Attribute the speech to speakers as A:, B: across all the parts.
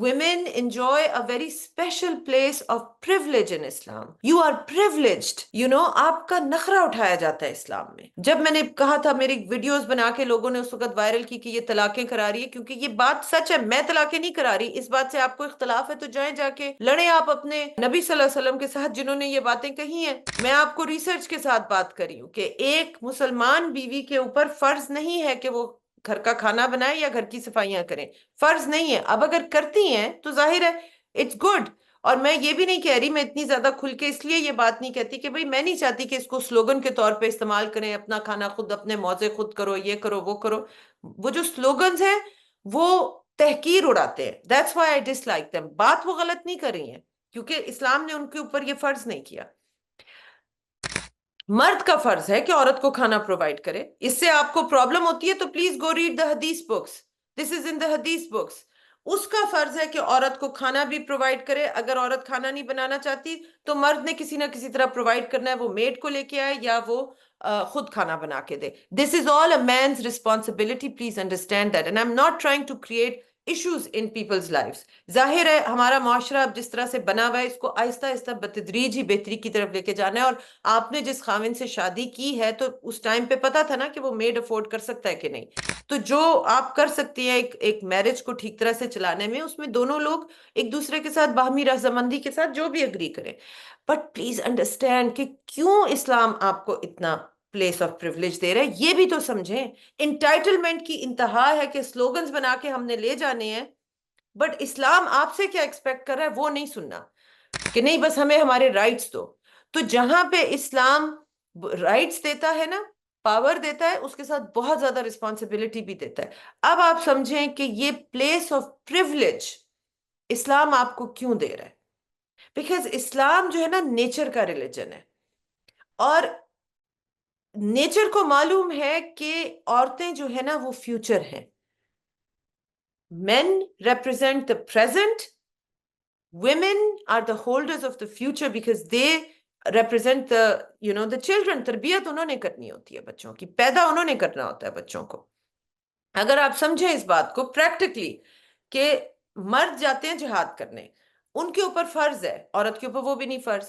A: women enjoy a very special place of privilege in Islam. You are privileged. You know, आपका नखरा उठाया जाता है इस्लाम में. जब मैंने कहा था, मेरी वीडियोस बना के लोगों ने उस वक्त वायरल की कि ये तलाकें करा रही है, क्योंकि ये बात सच है, मैं तलाकें नहीं करा रही. इस बात से आपको इख्तलाफ है तो जाएं जाके लड़े आप अपने नबी सल्लल्लाहु अलैहि वसल्लम के साथ जिन्होंने ये बातें कही हैं. मैं आपको रिसर्च के साथ बात करी हूँ कि एक मुसलमान बीवी के ऊपर फर्ज नहीं है कि वो घर का खाना बनाए या घर की सफाइयां करें. फर्ज नहीं है. अब अगर करती हैं तो जाहिर है इट्स गुड. और मैं ये भी नहीं कह रही, मैं इतनी ज्यादा खुल के इसलिए ये बात नहीं कहती कि भाई मैं नहीं चाहती कि इसको स्लोगन के तौर पे इस्तेमाल करें, अपना खाना खुद, अपने मौजे खुद करो, ये करो वो करो. वो जो स्लोगन्स हैं वो तहकीर उड़ाते हैं. That's why I dislike them. बात वो गलत नहीं कर रही हैं, क्योंकि इस्लाम ने उनके ऊपर ये फर्ज नहीं किया. मर्द का फर्ज है कि औरत को खाना प्रोवाइड करे. इससे आपको प्रॉब्लम होती है तो प्लीज गो रीड द हदीस books. This is in the हदीस बुक्स. उसका फर्ज है कि औरत को खाना भी प्रोवाइड करे. अगर औरत खाना नहीं बनाना चाहती तो मर्द ने किसी ना किसी तरह प्रोवाइड करना है. वो मेड को लेके आए या वो खुद खाना बना के दे. This is all a man's responsibility. Please understand that. And I am not trying to create issues in people's lifes. जाहिर है हमारा माशरा अब जिस तरह से बना हुआ है, इसको आहिस्ता आहिस्ता बतदरीज ही बेहतरी की तरफ लेके जाना है. और आपने जिस खाविन से शादी की है तो उस टाइम पे पता था ना कि वो मेड अफोर्ड कर सकता है कि नहीं. तो जो आप कर सकती हैं एक मैरिज को ठीक तरह से चलाने में, उसमें दोनों लोग एक दूसरे के साथ बाहमी रजामंदी के साथ जो भी अग्री करें. बट प्लीज अंडरस्टैंड कि क्यों इस्लाम आपको इतना प्लेस ऑफ प्रिविलेज दे रहा है, ये भी तो समझें. इंटाइटलमेंट की इंतहा है कि स्लोगन्स बना के हमने ले जाने हैं, बट इस्लाम आपसे क्या एक्सपेक्ट कर रहा है वो नहीं सुनना. कि नहीं बस हमें हमारे राइट्स दो. तो जहां पे इस्लाम राइट्स देता है ना, पावर देता है, उसके साथ बहुत ज्यादा रिस्पॉन्सिबिलिटी भी देता है. अब आप समझें कि ये प्लेस ऑफ प्रिविलेज इस्लाम आपको क्यों दे रहा है. बिकॉज इस्लाम जो है ना नेचर का रिलीजन है. और नेचर को मालूम है कि औरतें जो है ना वो फ्यूचर हैं. men represent the present. Women are the holders of the future because they represent the children. तरबियत उन्होंने करनी होती है बच्चों की, पैदा उन्होंने करना होता है बच्चों को. अगर आप समझें इस बात को प्रैक्टिकली कि मर्द जाते हैं जिहाद करने, उनके ऊपर फर्ज है, औरत के ऊपर वो भी नहीं फर्ज.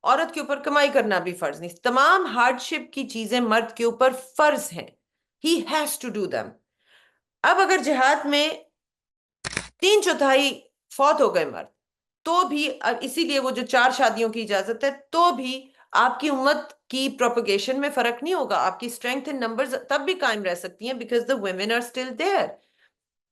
A: औरत के ऊपर कमाई करना भी फर्ज नहीं. तमाम हार्डशिप की चीजें मर्द के ऊपर फर्ज हैं. He has to do them. अब अगर जिहाद में 3/4 फौत हो गए मर्द, तो भी, इसीलिए वो जो 4 शादियों की इजाजत है, तो भी आपकी उम्मत की प्रोपगेशन में फर्क नहीं होगा. आपकी स्ट्रेंथ इन नंबर्स तब भी कायम रह सकती हैं because the women are still there.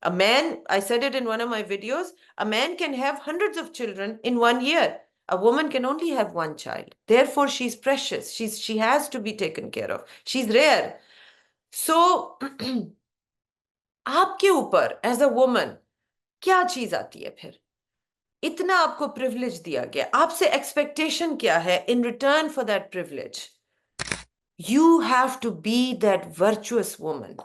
A: A man, I said it in one of my videos, a man can have hundreds of children in 1 year. A woman can only have one child. Therefore, she's precious. She has to be taken care of. She's rare. So, आपके ऊपर as a woman क्या चीज आती है फिर. इतना आपको privilege दिया गया, आपसे एक्सपेक्टेशन क्या है in return for that privilege. You have to be that virtuous woman.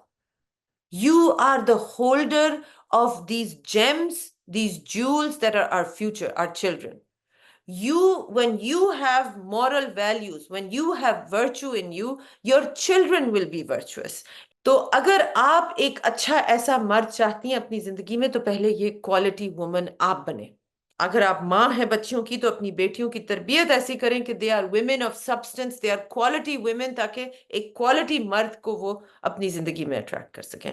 A: You are the holder of these gems, these jewels that are our future, our children. When you have moral values, when you have virtue in you, your children will be virtuous. तो अगर आप एक अच्छा ऐसा मर्द चाहती हैं अपनी जिंदगी में, तो पहले ये क्वालिटी वुमन आप बने. अगर आप माँ हैं बच्चियों की, तो अपनी बेटियों की तरबियत ऐसी करें कि they are women of substance, they are quality women, ताकि एक क्वालिटी मर्द को वो अपनी जिंदगी में अट्रैक्ट कर सकें.